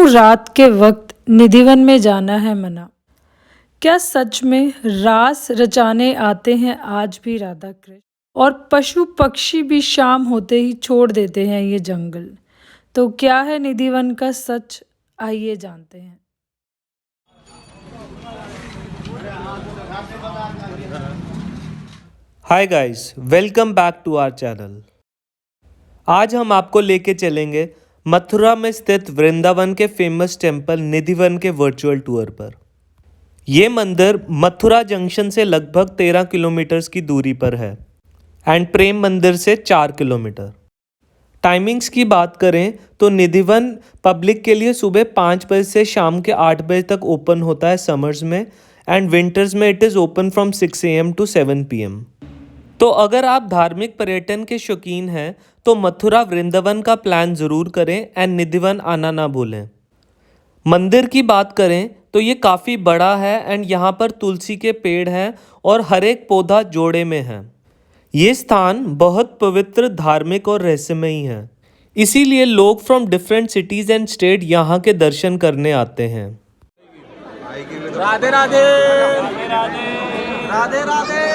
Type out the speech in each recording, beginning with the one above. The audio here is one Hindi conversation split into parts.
क्यों रात के वक्त निधिवन में जाना है मना? क्या सच में रास रचाने आते हैं आज भी राधा कृष्ण? और पशु पक्षी भी शाम होते ही छोड़ देते हैं ये जंगल। तो क्या है निधिवन का सच? आइए जानते हैं। Hi guys, welcome back to our channel. आज हम आपको लेके चलेंगे मथुरा में स्थित वृंदावन के फेमस टेम्पल निधिवन के वर्चुअल टूर पर। ये मंदिर मथुरा जंक्शन से लगभग 13 किलोमीटर की दूरी पर है एंड प्रेम मंदिर से 4 किलोमीटर। टाइमिंग्स की बात करें तो निधिवन पब्लिक के लिए सुबह 5 बजे से शाम के 8 बजे तक ओपन होता है समर्स में, एंड विंटर्स में it is open from 6 AM to 7 PM। तो अगर आप धार्मिक पर्यटन के शौकीन हैं तो मथुरा वृंदावन का प्लान ज़रूर करें एंड निधिवन आना ना भूलें। मंदिर की बात करें तो ये काफ़ी बड़ा है एंड यहाँ पर तुलसी के पेड़ हैं और हर एक पौधा जोड़े में है। ये स्थान बहुत पवित्र, धार्मिक और रहस्यमयी है, इसीलिए लोग from different cities and state यहाँ के दर्शन करने आते हैं। राधे राधे राधे राधे।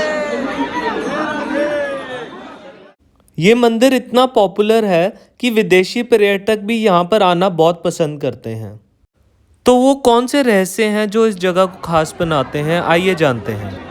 ये मंदिर इतना पॉपुलर है कि विदेशी पर्यटक भी यहाँ पर आना बहुत पसंद करते हैं। तो वो कौन से रहस्य हैं जो इस जगह को खास बनाते हैं, आइए जानते हैं।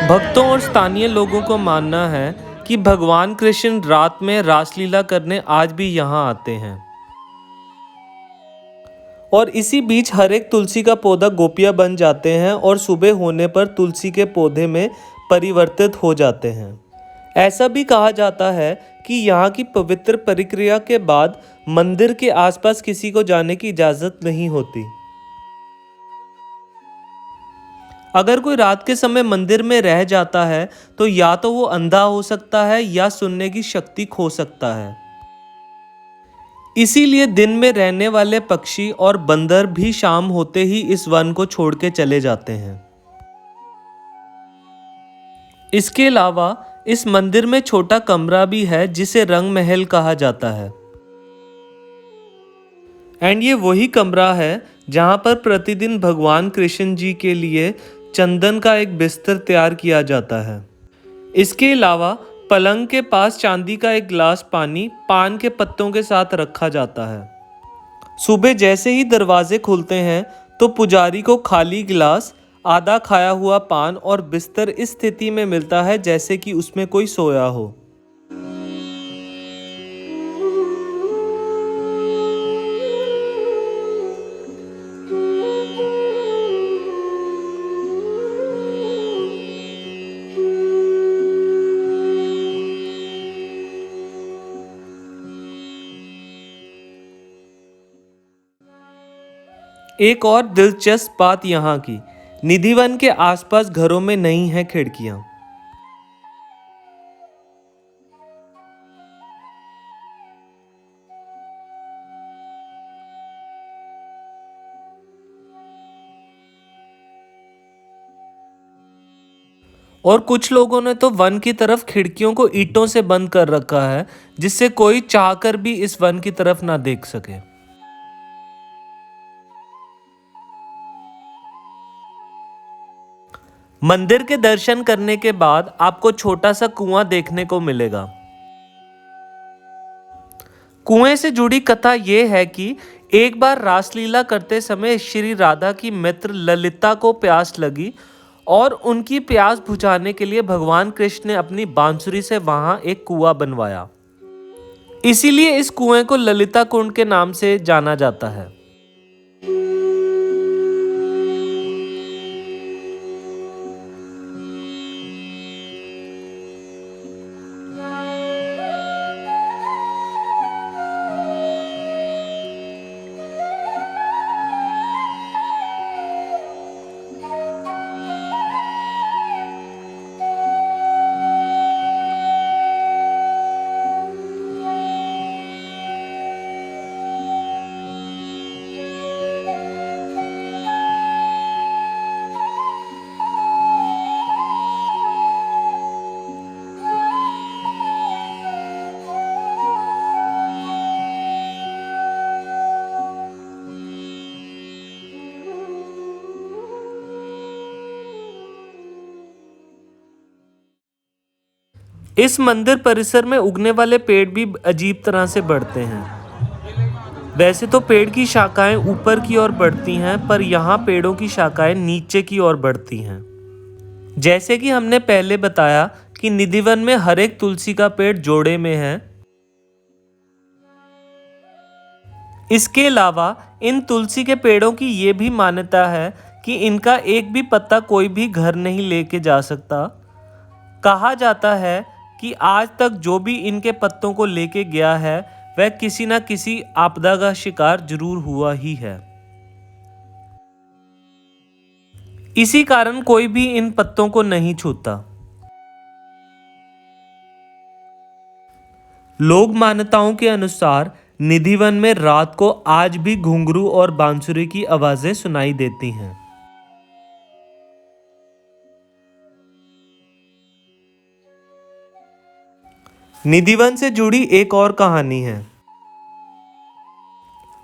भक्तों और स्थानीय लोगों को मानना है कि भगवान कृष्ण रात में रासलीला करने आज भी यहाँ आते हैं। और इसी बीच हर एक तुलसी का पौधा गोपियाँ बन जाते हैं और सुबह होने पर तुलसी के पौधे में परिवर्तित हो जाते हैं। ऐसा भी कहा जाता है कि यहाँ की पवित्र परिक्रिया के बाद मंदिर के आसपास किसी को जाने की इजाज़त नहीं होती। अगर कोई रात के समय मंदिर में रह जाता है तो या तो वो अंधा हो सकता है या सुनने की शक्ति खो सकता है। इसीलिए दिन में रहने वाले पक्षी और बंदर भी शाम होते ही इस वन को छोड़ के चले जाते हैं। इसके अलावा इस मंदिर में छोटा कमरा भी है जिसे रंग महल कहा जाता है, एंड ये वही कमरा है जहां पर प्रतिदिन भगवान कृष्ण जी के लिए चंदन का एक बिस्तर तैयार किया जाता है। इसके अलावा पलंग के पास चांदी का एक गिलास पानी पान के पत्तों के साथ रखा जाता है। सुबह जैसे ही दरवाजे खुलते हैं तो पुजारी को खाली गिलास, आधा खाया हुआ पान और बिस्तर इस स्थिति में मिलता है जैसे कि उसमें कोई सोया हो। एक और दिलचस्प बात यहाँ की, निधिवन के आसपास घरों में नहीं है खिड़कियां। और कुछ लोगों ने तो वन की तरफ खिड़कियों को ईंटों से बंद कर रखा है जिससे कोई चाहकर भी इस वन की तरफ ना देख सके। मंदिर के दर्शन करने के बाद आपको छोटा सा कुआं देखने को मिलेगा। कुएं से जुड़ी कथा यह है कि एक बार रासलीला करते समय श्री राधा की मित्र ललिता को प्यास लगी और उनकी प्यास बुझाने के लिए भगवान कृष्ण ने अपनी बांसुरी से वहां एक कुआं बनवाया। इसीलिए इस कुएं को ललिता कुंड के नाम से जाना जाता है। इस मंदिर परिसर में उगने वाले पेड़ भी अजीब तरह से बढ़ते हैं। वैसे तो पेड़ की शाखाएं ऊपर की ओर बढ़ती हैं, पर यहाँ पेड़ों की शाखाएं नीचे की ओर बढ़ती हैं। जैसे कि हमने पहले बताया कि निधिवन में हर एक तुलसी का पेड़ जोड़े में है। इसके अलावा इन तुलसी के पेड़ों की ये भी मान्यता है कि इनका एक भी पत्ता कोई भी घर नहीं लेके जा सकता। कहा जाता है कि आज तक जो भी इनके पत्तों को लेके गया है वह किसी न किसी आपदा का शिकार जरूर हुआ ही है। इसी कारण कोई भी इन पत्तों को नहीं छूता। लोक मान्यताओं के अनुसार निधिवन में रात को आज भी घुंघरू और बांसुरी की आवाजें सुनाई देती हैं। निधिवन से जुड़ी एक और कहानी है।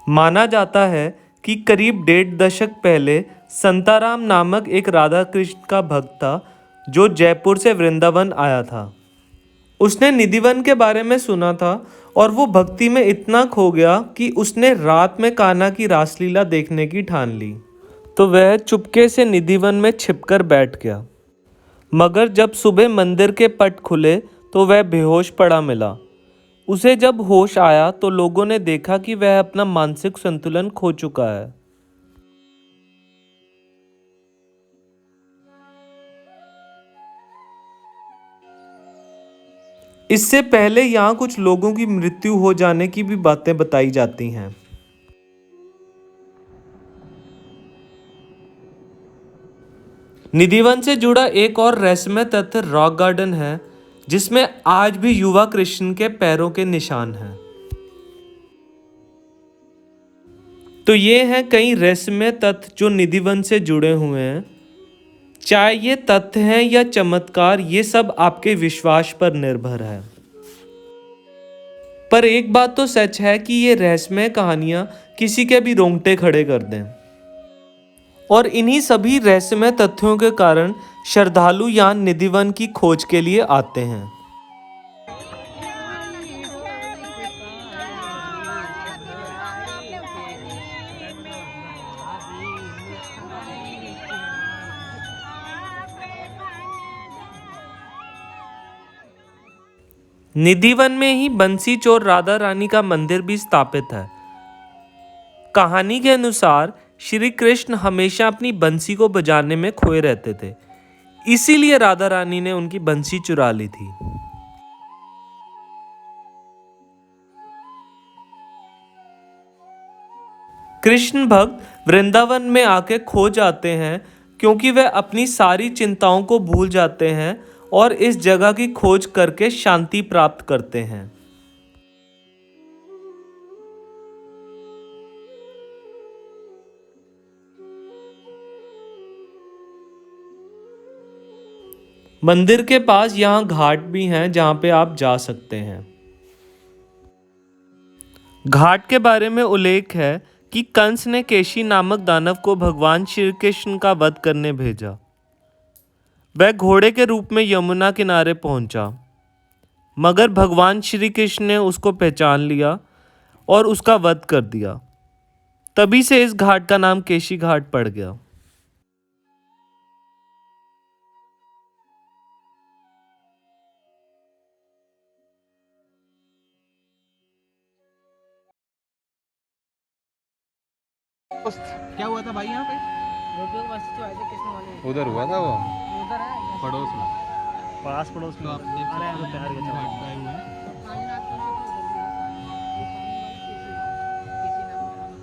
माना जाता है कि करीब 1.5 दशक पहले संताराम नामक एक राधा कृष्ण का भक्त था जो जयपुर से वृंदावन आया था। उसने निधिवन के बारे में सुना था और वो भक्ति में इतना खो गया कि उसने रात में कान्हा की रासलीला देखने की ठान ली। तो वह चुपके से निधिवन में छिपकर बैठ गया। मगर जब सुबह मंदिर के पट खुले तो वह बेहोश पड़ा मिला। उसे जब होश आया तो लोगों ने देखा कि वह अपना मानसिक संतुलन खो चुका है। इससे पहले यहाँ कुछ लोगों की मृत्यु हो जाने की भी बातें बताई जाती हैं। निधिवन से जुड़ा एक और रहस्यमय तथ्य रॉक गार्डन है, जिसमें आज भी युवा कृष्ण के पैरों के निशान हैं। तो ये हैं कई रहस्यमय तथ्य जो निधिवन से जुड़े हुए हैं। चाहे ये तथ्य हैं या चमत्कार, ये सब आपके विश्वास पर निर्भर है। पर एक बात तो सच है कि ये रहस्यमय कहानियां किसी के भी रोंगटे खड़े कर दें। और इन्हीं सभी रहस्यमय तथ्यों के कारण श्रद्धालु यहाँ निधिवन की खोज के लिए आते हैं। निधिवन में ही बंसी चोर राधा रानी का मंदिर भी स्थापित है। कहानी के अनुसार श्री कृष्ण हमेशा अपनी बंसी को बजाने में खोए रहते थे, इसीलिए राधा रानी ने उनकी बंसी चुरा ली थी। कृष्ण भक्त वृंदावन में आके खो जाते हैं क्योंकि वह अपनी सारी चिंताओं को भूल जाते हैं और इस जगह की खोज करके शांति प्राप्त करते हैं। मंदिर के पास यहाँ घाट भी हैं जहाँ पे आप जा सकते हैं। घाट के बारे में उल्लेख है कि कंस ने केशी नामक दानव को भगवान श्री कृष्ण का वध करने भेजा। वह घोड़े के रूप में यमुना किनारे पहुंचा, मगर भगवान श्री कृष्ण ने उसको पहचान लिया और उसका वध कर दिया। तभी से इस घाट का नाम केशी घाट पड़ गया। क्या हुआ था भाई यहाँ पे? उधर हुआ था वो पड़ोस में, पड़ोस में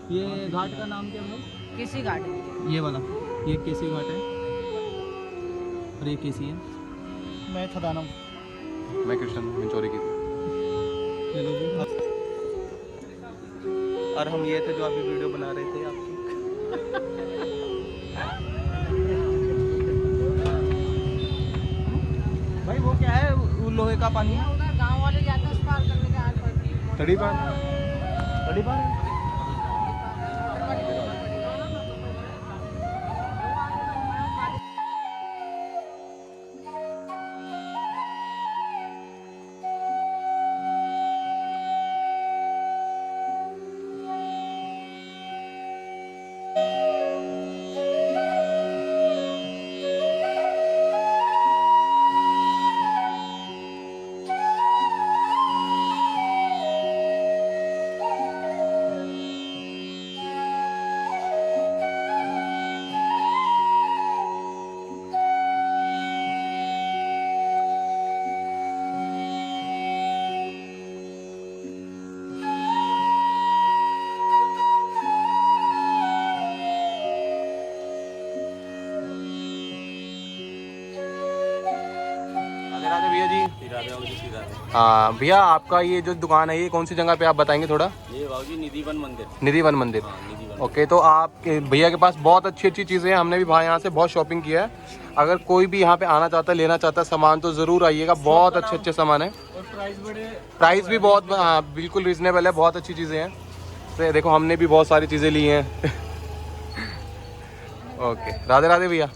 ये घाट का नाम क्या है? केसी घाट है। ये वाला, ये केसी घाट है और ये केसी है। मैं थदानम, मैं कृष्ण, मैं चोरी की थी। और हम ये थे जो अभी वीडियो बना रहे थे आपकी। भाई वो क्या है, वो लोहे का पानी है? उधर गांव वाले जाते हैं उस पार करने का हाल पड़ती है। तड़ी पार, तड़ी पार है? हाँ भैया, आपका ये जो दुकान है ये कौन सी जगह पे आप बताएंगे थोड़ा? ये बाबूजी निधिवन मंदिर। निधिवन मंदिर। निधिवन। ओके, तो आप भैया के पास बहुत अच्छी अच्छी चीज़ें हैं। हमने भी भाई यहाँ से बहुत शॉपिंग किया है। अगर कोई भी यहाँ पे आना चाहता है, लेना चाहता है सामान, तो ज़रूर आइएगा। बहुत अच्छे अच्छे सामान है और प्राइस भी बहुत बिल्कुल रीजनेबल है। बहुत अच्छी चीज़ें हैं। तो देखो हमने भी बहुत सारी चीज़ें ली हैं। ओके, राधे राधे भैया।